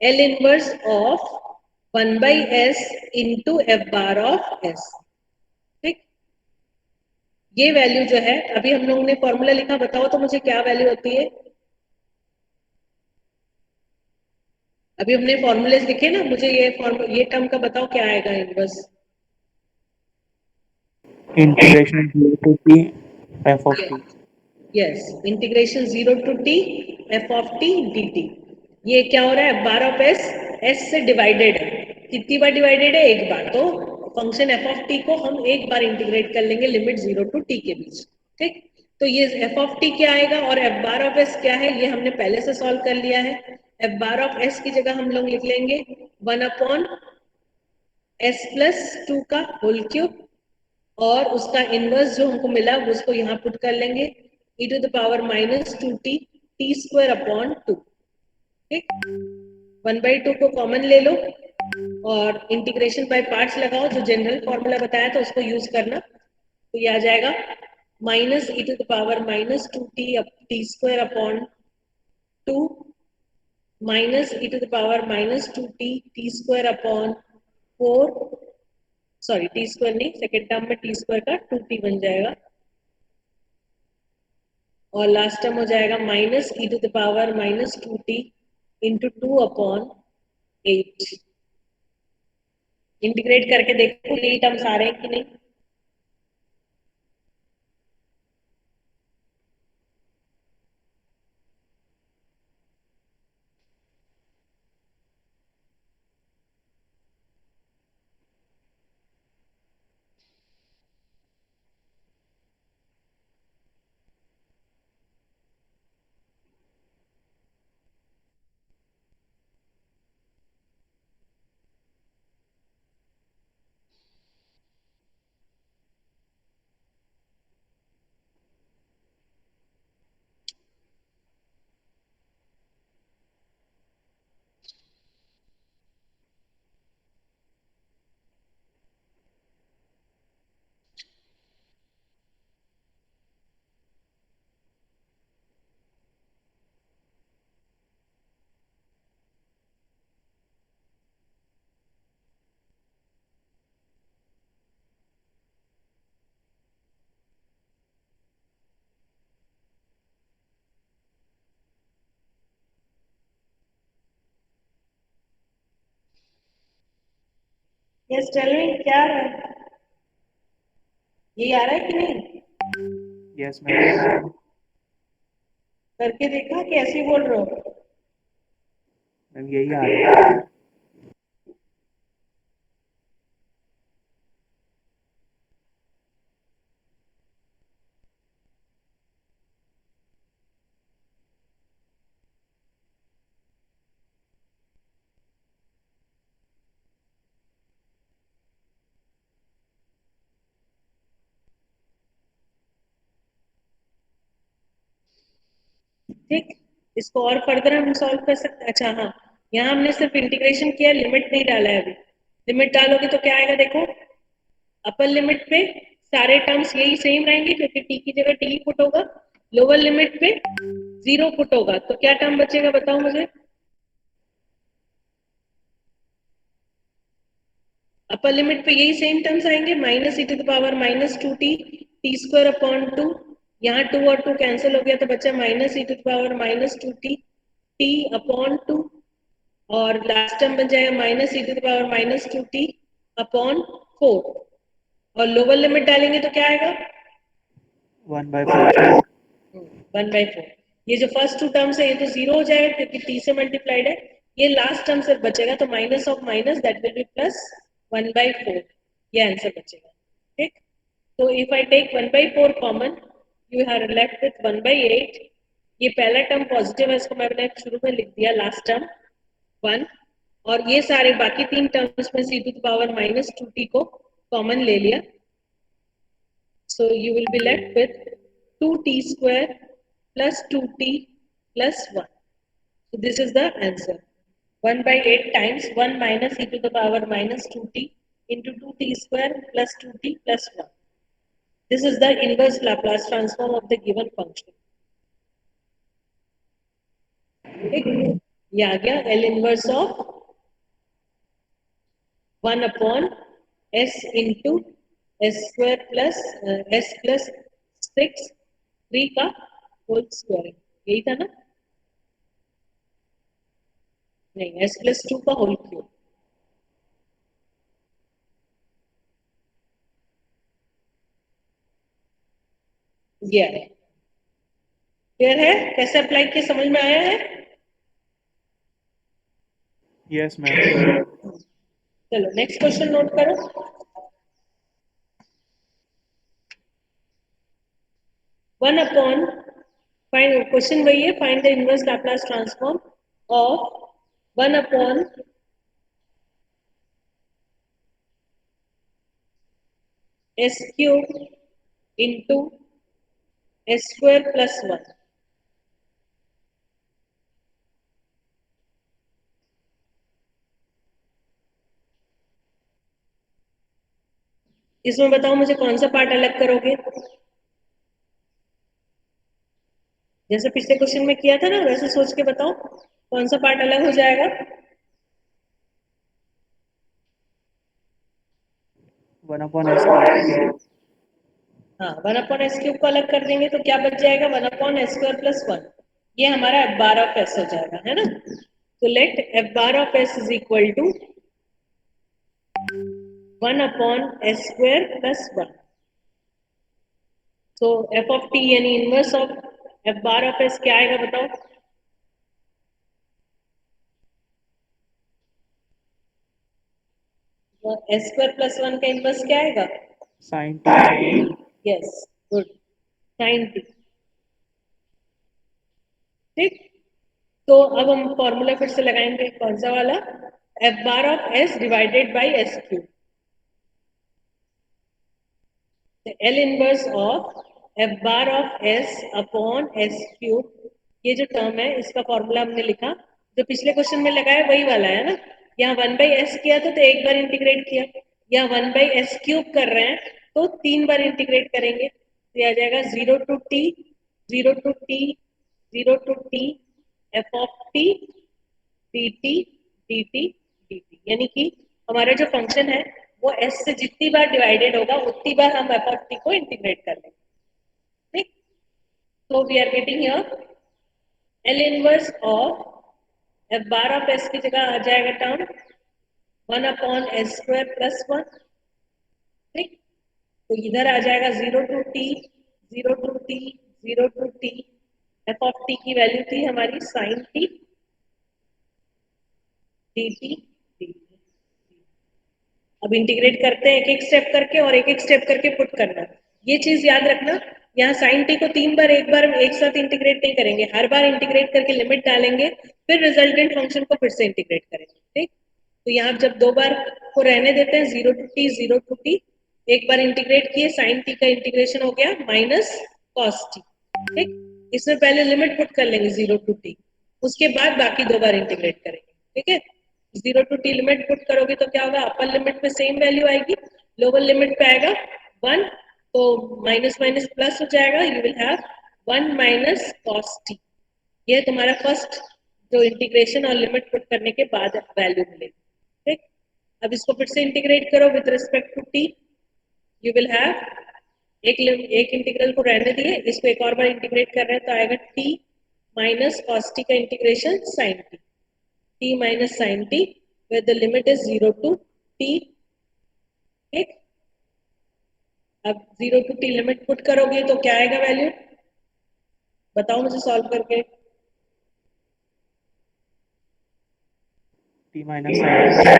L inverse of 1/s into F bar of S. ठीक, ये वैल्यू जो है अभी हम लोगों ने फॉर्मूला लिखा, बताओ तो मुझे क्या वैल्यू होती है। अभी हमने फॉर्मूलेज लिखे ना, मुझे ये टर्म का बताओ क्या आएगा inverse. Integration 0 to t f of t। Yes, integration 0 to t f of t dt। ये क्या हो रहा है, बार ऑफ एस, एस से डिवाइडेड है, कितनी बार डिवाइडेड है, एक बार, तो फंक्शन एफ ऑफ टी को हम एक बार इंटीग्रेट कर लेंगे लिमिट 0 to t के बीच। ठीक, तो ये एफ ऑफ टी क्या आएगा और एफ बार ऑफ एस क्या है, ये हमने पहले से सॉल्व कर लिया है। एफ बार ऑफ एस की जगह हम लोग लिख लेंगे 1/s+2 का होल क्यूब, और उसका इनवर्स जो हमको मिला उसको यहाँ पुट कर लेंगे e to the power minus 2t t square upon 2। ठीक, 1/2 को कॉमन ले लो और इंटीग्रेशन बाय पार्ट्स लगाओ, जो जनरल फॉर्मूला बताया था उसको यूज करना, तो ये आ जाएगा minus e to the power minus 2t t square upon 2 minus e to the power minus 2t t square upon 4, sorry T square नहीं, सेकेंड टर्म में टी स्क्वायर का 2t बन जाएगा, और लास्ट टर्म हो जाएगा minus e to the power minus 2t into 2 upon 8। Integrate करके देखो ये टर्म्स आ रहे हैं कि नहीं। यस टेल मी, क्या आ रहा है, ये आ रहा है कि नहीं, यस मैम। करके देखा कि ऐसे ही बोल रहे हो। मैम यही आ रहा है। ठीक, इसको और फर्दर हम सॉल्व कर सकते हैं। अच्छा हाँ, यहाँ हमने सिर्फ इंटीग्रेशन किया, लिमिट नहीं डाला है अभी। लिमिट डालोगे तो क्या आएगा देखो, अपर लिमिट पे सारे टर्म्स यही सेम रहेंगे क्योंकि टी की जगह टी पुट होगा, लोअर लिमिट पे 0 पुट होगा, तो क्या टर्म बचेगा बताओ मुझे। अपर लिमिट पे यही सेम टर्म्स आएंगे, minus e to the power minus 2t t square upon 2, यहाँ 2 और 2 कैंसिल हो गया तो बचा minus e to the power minus 2t t upon 2, और लास्ट टर्म बन जाएगा minus e to the power minus 2t upon 4, और लोअर लिमिट डालेंगे तो क्या आएगा 1/4। 1/4। ये जो फर्स्ट टू टर्म्स है ये तो 0 हो जाएगा क्योंकि t से मल्टीप्लाइड है, ये लास्ट टर्म सिर्फ बचेगा तो minus of minus that will be plus 1/4, ये आंसर बचेगा। ठीक, तो if I take 1/4 common you are left with 1/8। ये पहला टर्म पॉजिटिव है, इसको मैंने शुरू में लिख दिया, लास्ट टर्म 1, और ये सारे बाकी तीन टर्म्स में से e to the power minus 2t को कॉमन ले लिया, so you will be left with 2t square plus 2t plus 1. So this is the answer. 1 by 8 times 1 minus e to the power minus 2t into 2t square plus 2t plus 1. This is the inverse Laplace transform of the given function. ठीक, ये आ गया L inverse of 1 upon s into s square plus s plus 6 3 का whole square, यही था ना? नहीं, s plus 2 का whole cube. ये है, क्लियर है? कैसे अप्लाई किया, समझ में आया है? Yes, ma'am. चलो नेक्स्ट क्वेश्चन नोट करो. वन अपॉन, फाइंड, क्वेश्चन वही है, find the inverse Laplace transform of 1 upon s cube into s square plus 1. इसमें बताओ मुझे कौन सा पार्ट अलग करोगे? जैसे पिछले क्वेश्चन में किया था ना, वैसे सोच के बताओ कौन सा पार्ट अलग हो जाएगा. 1 upon s cube. हाँ, 1 अपॉन एस क्यूब को अलग कर देंगे तो क्या बच जाएगा? 1 अपॉन एस स्क्वायर प्लस 1. ये हमारा एफ बार ऑफ एस हो जाएगा, है ना? तो let f bar of s is equal to 1 upon s square plus 1. तो एफ ऑफ टी यानी inverse of f bar of s क्या आएगा बताओ? एस स्क्वायर प्लस 1 का इनवर्स क्या आएगा? Sin t. Yes, good, sine t. ठीक, तो अब हम फॉर्मूला फिर से लगाएंगे, कौन सा वाला? F bar of S divided by S cube. L inverse of f bar of S upon S cube. ये जो टर्म है इसका फॉर्मूला हमने लिखा, जो पिछले क्वेश्चन में लगाया वही वाला है ना. यहाँ 1 बाई एस किया था तो एक बार इंटीग्रेट किया, यहाँ 1 बाई एस क्यूब कर रहे हैं तो 3 बार इंटीग्रेट करेंगे. तो ये आ जाएगा 0 to t 0 to t 0 to t f of t d t d t d t. यानी कि हमारा जो फंक्शन है वो s से जितनी बार डिवाइडेड होगा उतनी बार हम एफ ऑफ टी को इंटीग्रेट कर लेंगे. ठीक, तो we are getting here L inverse of f bar of s की जगह आ जाएगा term 1 upon s square plus 1. ठीक, तो इधर आ जाएगा 0 to t 0 to t 0 to t. F of t की वैल्यू थी हमारी sine t d t d. अब इंटीग्रेट करते हैं एक एक स्टेप करके और एक एक स्टेप करके पुट करना. ये चीज याद रखना, यहाँ साइन टी को 3 बार एक बार एक साथ इंटीग्रेट नहीं करेंगे, हर बार इंटीग्रेट करके लिमिट डालेंगे, फिर रिजल्टेंट फंक्शन को फिर से इंटीग्रेट करेंगे. ठीक, तो यहाँ जब 2 बार को रहने देते हैं 0 टू टी 0 टू टी, एक बार इंटीग्रेट किए साइन टी का इंटीग्रेशन हो गया माइनस कॉस टी. ठीक, इसमें पहले लिमिट पुट कर लेंगे 0 टू टी, उसके बाद बाकी 2 बार इंटीग्रेट करेंगे. ठीक है, 0 टू टी लिमिट पुट करोगे तो क्या होगा? अपर लिमिट पे सेम वैल्यू आएगी, लोअर लिमिट पे आएगा 1, तो माइनस माइनस प्लस हो जाएगा. You will have 1 minus cos T. ये तुम्हारा फर्स्ट जो इंटीग्रेशन और लिमिट पुट करने के बाद वैल्यू मिलेगी. ठीक, अब इसको फिर से इंटीग्रेट करो with respect to t. You will have एक इंटीग्रल को रहने दिए, इसको एक और बार इंटीग्रेट कर रहे हैं तो आएगा टी माइनस कॉस टी का integration sine t. t minus sin t where the limit is 0 to t. ठीक, अब 0 to t लिमिट पुट करोगे तो क्या आएगा वैल्यू? बताओ मुझे सॉल्व करके. t minus sin.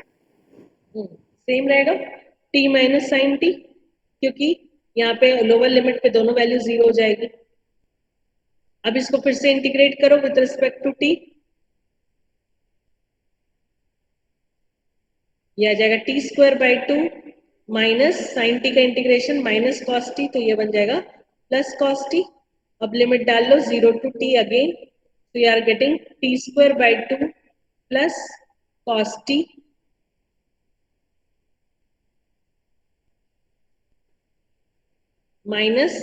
सेम रहेगा t माइनस साइन t, क्योंकि यहाँ पे लोअर लिमिट पे दोनों वैल्यू 0 हो जाएगी. अब इसको फिर से इंटीग्रेट करो विद रिस्पेक्ट टू t. ये आ जाएगा t square by 2 minus sine t का इंटीग्रेशन माइनस कॉस टी, तो ये बन जाएगा प्लस कॉस टी. अब लिमिट डाल लो 0 to t again So you are getting t square by 2 plus cos t minus,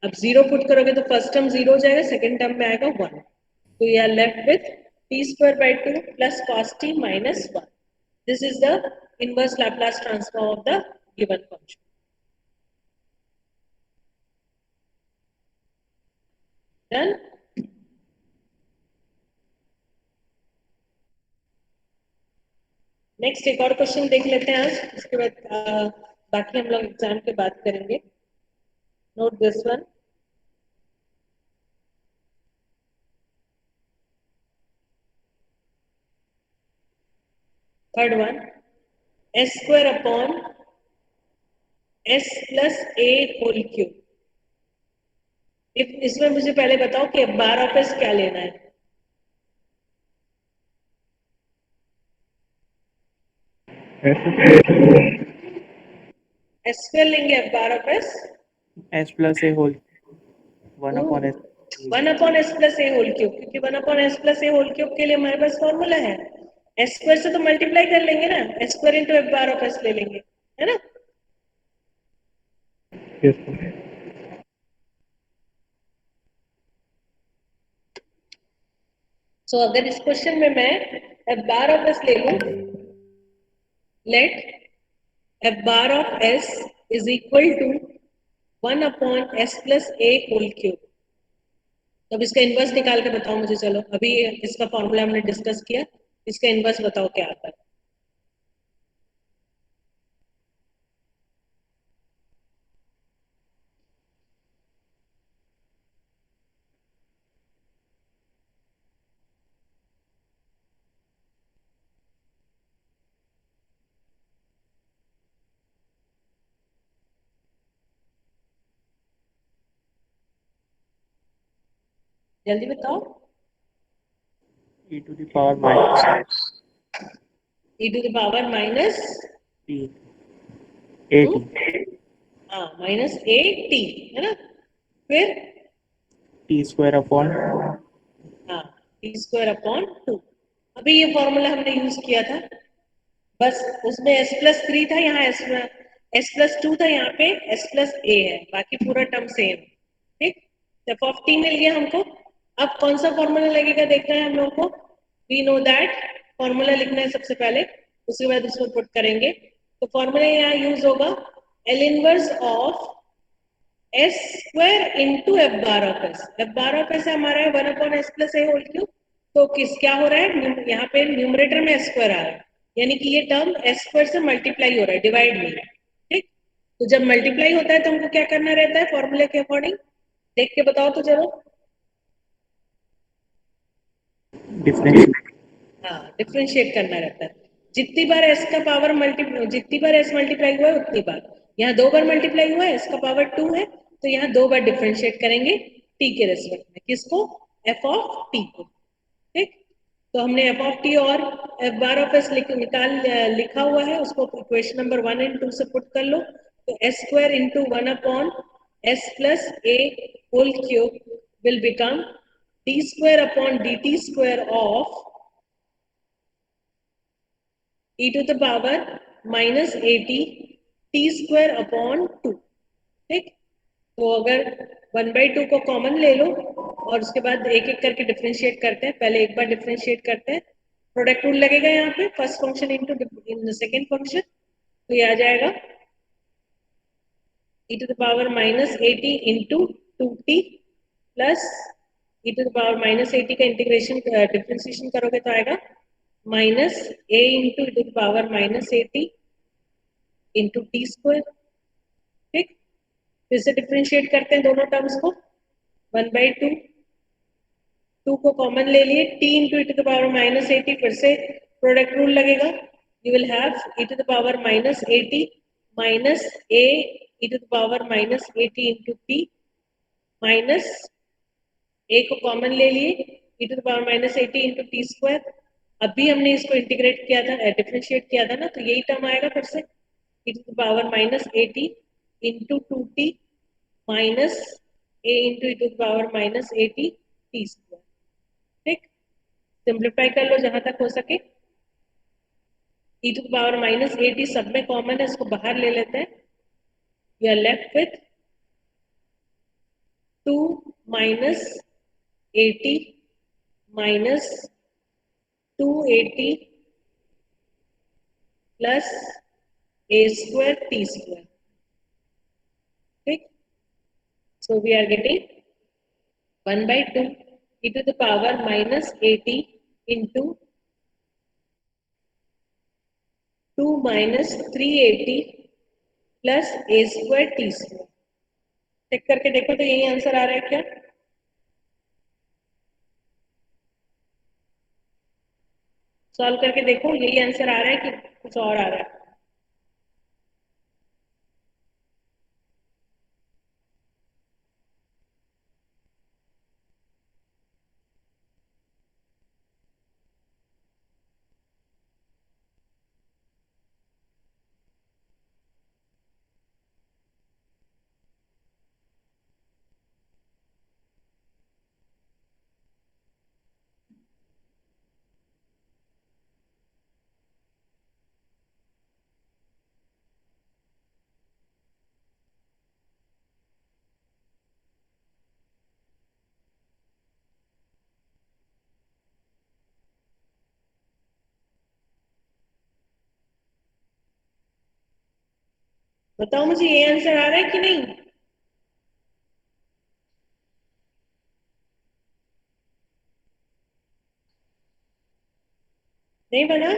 अब जीरो पुट करोगे तो फर्स्ट टर्म जीरो हो जाएगा, सेकेंड टर्म में आएगा 1. तो you are left with t square by 2 plus cos t minus 1. This is the inverse Laplace transform of the given function. Done? Next एक और क्वेश्चन देख लेते हैं आज, उसके बाद बाकी हम लोग एग्जाम के बाद करेंगे. Note this one. Third one, s square upon s plus a whole cube. इसमें मुझे पहले बताओ कि बार ऑफ s क्या लेना है. s स्क्वायर लेंगे, अब bar of s S plus a whole 1 upon S. 1 upon S plus A whole cube, क्योंकि 1 अपॉन एस प्लस ए होल क्यूब के लिए हमारे पास फॉर्मूला है. एस स्क्वायर से तो मल्टीप्लाई कर लेंगे ना, S square into F bar of S ले लेंगे, है ना. Yes, sir. सो अगर इस क्वेश्चन में मैं एफ बार ऑफ एस ले लूं, let f bar of s is equal to 1 upon S plus A whole cube. तो अब इसका इनवर्स निकाल के बताओ मुझे. चलो अभी इसका फॉर्मूला हमने डिस्कस किया, इसका इनवर्स बताओ क्या आता है. जल्दी बताओ. E to the power minus e to the power minus t. at. हाँ माइनस ए टी, है ना. फिर T square upon हाँ टी स्क्वायर अपॉन 2. अभी ये फॉर्मूला हमने यूज किया था, बस उसमें s प्लस 3 था, यहाँ s प्लस 2 था, यहाँ पे s प्लस a है, बाकी पूरा टर्म सेम. ठीक, एफ ऑफ टी मिल गया हमको. अब कौन सा फॉर्मूला लगेगा देखना है हम लोग को. वी नो दैट फॉर्मूला लिखना है सबसे पहले, उसके बाद उसको पुट करेंगे. तो फॉर्मूला यहाँ यूज होगा L inverse of S square into F bar of S. F bar of S हमारा है 1 अपॉन एस प्लस ए होल क्यूब. तो किस क्या हो रहा है, यहाँ पे न्यूमरेटर में एस स्क्वायर आ रहा है, यानी कि ये टर्म एस स्क्वायर से मल्टीप्लाई हो रहा है, डिवाइड नहीं. ठीक, तो जब मल्टीप्लाई होता है तो हमको क्या करना रहता है फॉर्मूले के अकॉर्डिंग, देख के बताओ तो चलो. differentiate. हाँ डिफ्रेंशिएट करना रहता है. जितनी बार एस का पावर जितनी बार एस मल्टीप्लाई हुआ है उतनी बार, यहाँ 2 बार मल्टीप्लाई हुआ है, एस का पावर 2 है, तो यहाँ 2 बार डिफ्रेंशिएट करेंगे टी के रेस्पेक्ट में. किसको, एफ ऑफ टी को. ठीक, तो हमने एफ ऑफ टी और एफ बार ऑफ एस लिखा हुआ है, उसको इक्वेशन नंबर 1 एंड 2 से पुट कर लो. तो s square into 1 upon S plus A whole cube will become d square upon d t square of e to the power minus 80 t square upon 2. ठीक, तो अगर 1/2 को कॉमन ले लो और उसके बाद एक एक करके डिफरेंशिएट करते हैं. पहले एक बार डिफरेंशिएट करते हैं, प्रोडक्ट रूल लगेगा यहाँ पे, first function in second function. तो ये आ जाएगा e to the power minus 80 into 2t plus e to the power minus 80 का इंटीग्रेशन डिफरेंशिएशन करोगे तो आएगा minus a into to the power minus 80 into T square. ठीक, फिर से डिफरेंशिएट करते हैं दोनों टर्म्स को. 1/2, 2 को कॉमन ले लिए, T into to the power minus 80, फिर से प्रोडक्ट रूल लगेगा. You will have e to the power minus 80 minus A e to the power minus 80 into T, minus A को कॉमन ले लिए, e to the power minus 80 into T square. अभी हमने इसको integrate किया था, differentiate किया था ना, तो यही टर्म आएगा फिर से e to the power minus 80 into 2t minus a into e to the power minus 80 t square. Simplify कर लो जहां तक हो सके। e टू पावर माइनस 80 सब में कॉमन है, इसको बाहर ले लेते हैं। We are left with 2 minus 80 minus 280 plus a square t square. ठीक, so we are getting 1 by 2 e to the power minus 80 into 2 minus 380 plus a square t square. Check करके देखो तो यही आंसर आ रहा है क्या? सॉल्व करके देखो यही आंसर आ रहा है कि कुछ और आ रहा है? बताओ मुझे ये आंसर आ रहा है कि नहीं? नहीं बना?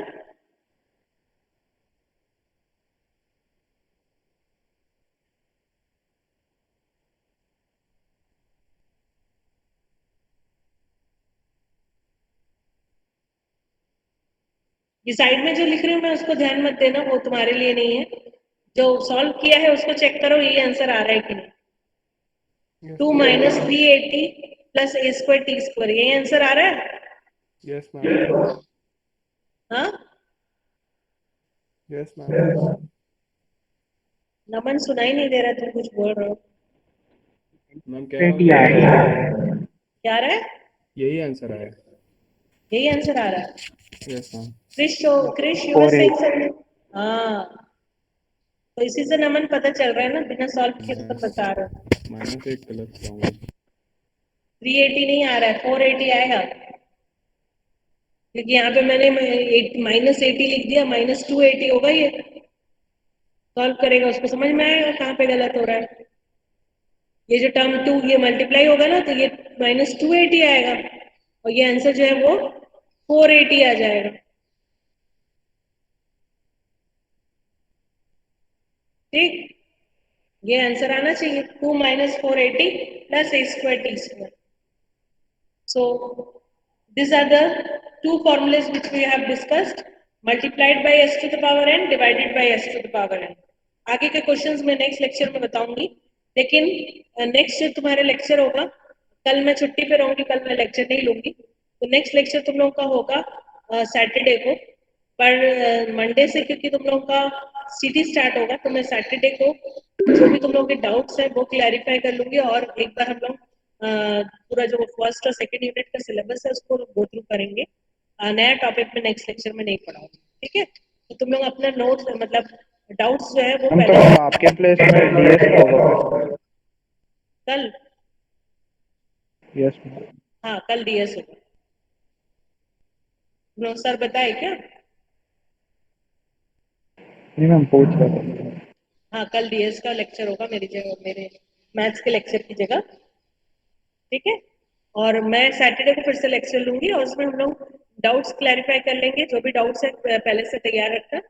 ये साइड में जो लिख रही हूँ मैं उसको ध्यान मत देना, वो तुम्हारे लिए नहीं है। जो सॉल्व किया है उसको चेक करो यही आंसर आ रहा है कि नहीं। 2 माइनस 380 प्लस ए स्क्वायर टी स्क्वायर, यही आंसर आ रहा है? Yes ma'am. हाँ, यस मैम। नमन सुनाई नहीं दे रहा, तुम कुछ बोल रहे हो? मैम कह रहा हूँ 20 आया। क्या आ रहा है? यही आंसर आया। यही आंसर आ रहा है। Yes ma'am. Krish you are saying something. हाँ, तो इसी से नमन पता चल रहा है ना, बिना सॉल्व किए तो तुम बता रहे हो। माइनस 8 प्लस जाऊंगा। 380 नहीं आ रहा है, 480 आएगा, क्योंकि यहाँ पे मैंने माइनस 80 लिख दिया, माइनस 280 होगा। ये सॉल्व करेगा उसको समझ में आएगा कहाँ पे गलत हो रहा है। ये जो टर्म 2 ये मल्टीप्लाई होगा ना तो ये माइनस 280 आएगा, और ये आंसर जो है वो 480 आ जाएगा। ठीक, ये आंसर आना चाहिए 2 minus 480 plus A square T square. So these are the two formulas which we have discussed, multiplied by s to the power n, divided by s to the power n. आगे के questions मैं next lecture में बताऊंगी, लेकिन next जो तुम्हारा lecture होगा, कल मैं छुट्टी पे रहूंगी, कल मैं लेक्चर नहीं लूंगी, तो नेक्स्ट लेक्चर तुम लोगों का होगा सैटरडे को। पर मंडे से क्योंकि तुम लोगों का सीटी स्टार्ट होगा, तो मैं सैटरडे को जो भी तुम लोगों के डाउट्स है वो क्लैरिफाई कर लूंगी, और एक बार हम लोग पूरा जो फर्स्ट और सेकंड यूनिट का सिलेबस है उसको गो थ्रू करेंगे। नया टॉपिक में नेक्स्ट लेक्चर में नहीं पढ़ाऊंगी, ठीक है? तो तुम लोग अपना नोट्स मतलब डाउट्स जो है वो हम तो पहले आपके प्लेस में डीएस का होगा फिर। कल, यस हाँ कल डीएस होगा। तुम लोग सर बताए क्या? नहीं मैम पूछ रहा था। हाँ कल डीएस का लेक्चर होगा मेरी जगह, मेरे मैथ्स के लेक्चर की जगह, ठीक है? और मैं सैटरडे को फिर से लेक्चर लूंगी, और उसमें हम लोग डाउट्स क्लैरिफाई कर लेंगे, जो भी डाउट्स है पहले से तैयार रखना।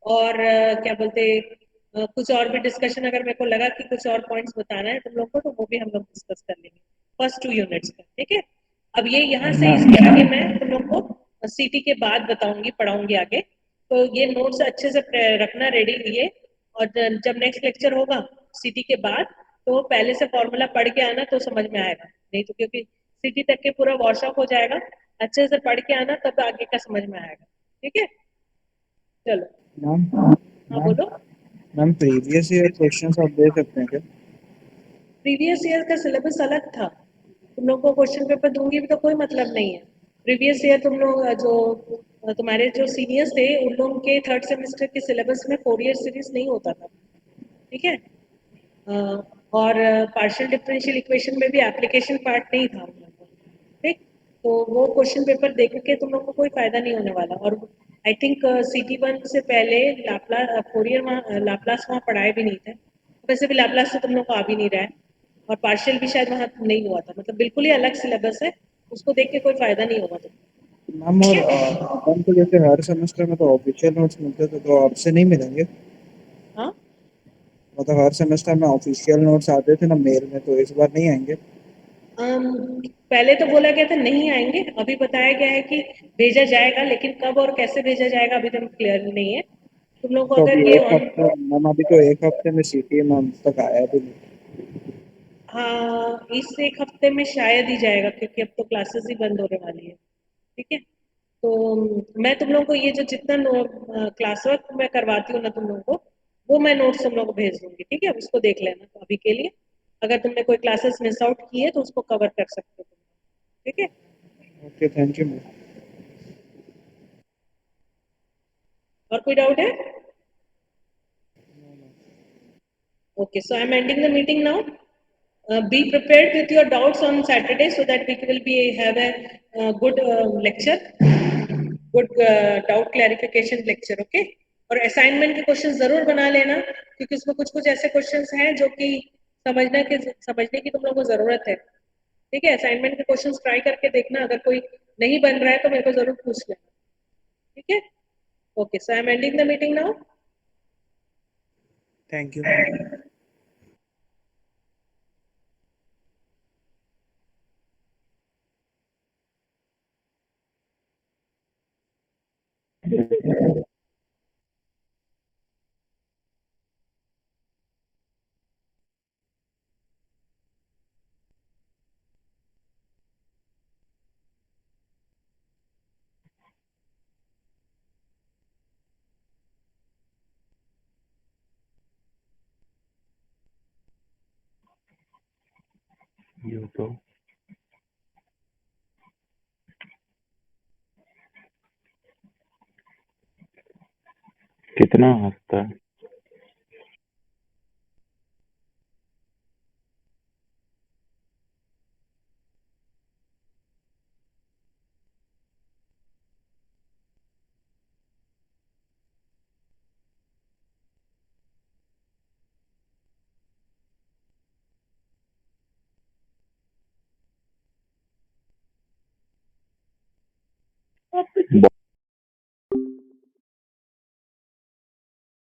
और क्या बोलते कुछ और भी डिस्कशन अगर मेरे को लगा कि कुछ और पॉइंट्स बताना है तुम लोग को, तो वो भी हम लोग डिस्कस कर लेंगे फर्स्ट 2 यूनिट्स का, ठीक है? अब ये यहाँ से इसके आगे मैं तुम लोग को सीटी के बाद बताऊंगी, पढ़ाऊंगी आगे। तो ये नोट्स अच्छे से रखना रेडी लिए, और जब नेक्स्ट लेक्चर होगा सीटी के बाद, तो पहले से फॉर्मूला पढ़ के आना तो समझ में आएगा, नहीं तो क्योंकि सीटी तक के पूरा वॉशअप हो जाएगा, अच्छे से पढ़ के आना तब आगे का समझ में आएगा, ठीक है? चलो, मैम हाँ बोलो। मैम प्रीवियस ईयर क्वेश्चंस आप दे सकते हैं क्या? प्रीवियस ईयर का सिलेबस अलग था, तुम लोग को क्वेश्चन पेपर दूंगी भी तो कोई मतलब नहीं है। प्रीवियस ईयर तुम लोग जो तुम्हारे जो सीनियर्स थे उन लोगों के थर्ड सेमेस्टर के सिलेबस में 4 ईयर सीरीज नहीं होता था, ठीक है। और पार्शियल डिफरेंशियल इक्वेशन में भी एप्लीकेशन पार्ट नहीं था हम लोग को, ठीक। तो वो क्वेश्चन पेपर देख के तुम लोग को कोई फायदा नहीं होने वाला। और आई थिंक CT1 से पहले फोरियर लाप्लास वहाँ पढ़ाए भी नहीं थे, वैसे भी लाप्लास से तुम लोग को आ भी नहीं रहा है, और पार्शियल भी शायद वहाँ नहीं हुआ था, मतलब बिल्कुल ही अलग सिलेबस है, उसको देख के कोई फायदा नहीं होगा तुम। मैम और अपन को जैसे हर सेमेस्टर में तो ऑफिशियल नोट्स मिलते थे, तो आपसे नहीं मिलेंगे? हाँ, मतलब हर सेमेस्टर में ऑफिशियल नोट्स आते थे ना मेल में, तो इस बार नहीं आएंगे? पहले तो बोला गया था नहीं आएंगे, अभी बताया गया है कि भेजा जाएगा, लेकिन कब और कैसे भेजा जाएगा अभी तक क्लियर नहीं है। तुम लोग को तो अगर अभी ये एक हफ्ते मैम, अभी तो एक हफ्ते में सीटी मैम तक आया भी नहीं। हाँ, इस एक हफ्ते में शायद ही जाएगा, क्योंकि अब तो क्लासेस ही बंद होने वाली है, ठीक है। तो मैं तुम लोगों को ये जो जितना क्लास वर्क मैं करवाती हूँ ना तुम लोगों को, वो मैं नोट्स तुम लोगों को भेज दूंगी, ठीक है, उसको देख लेना तो अभी के लिए। अगर तुमने कोई क्लासेस मिस आउट की है तो उसको कवर कर सकते हो तुम, ठीक है। Okay, thank you ma'am. और कोई डाउट है? Okay, so I'm ending the meeting now. Be prepared with your doubts on Saturday so that we will be have a good lecture, good doubt clarification lecture, okay? और assignment के question जरूर बना लेना, क्योंकि उसमें कुछ कुछ ऐसे क्वेश्चंस हैं जो कि समझने की तुम लोगों को जरूरत है, ठीक है। असाइनमेंट के क्वेश्चंस ट्राई करके देखना, अगर कोई नहीं बन रहा है तो मेरे को जरूर पूछ लेना, ठीक है। Okay, so I am ending the meeting now. Thank you. YouTube कितना हंसता है।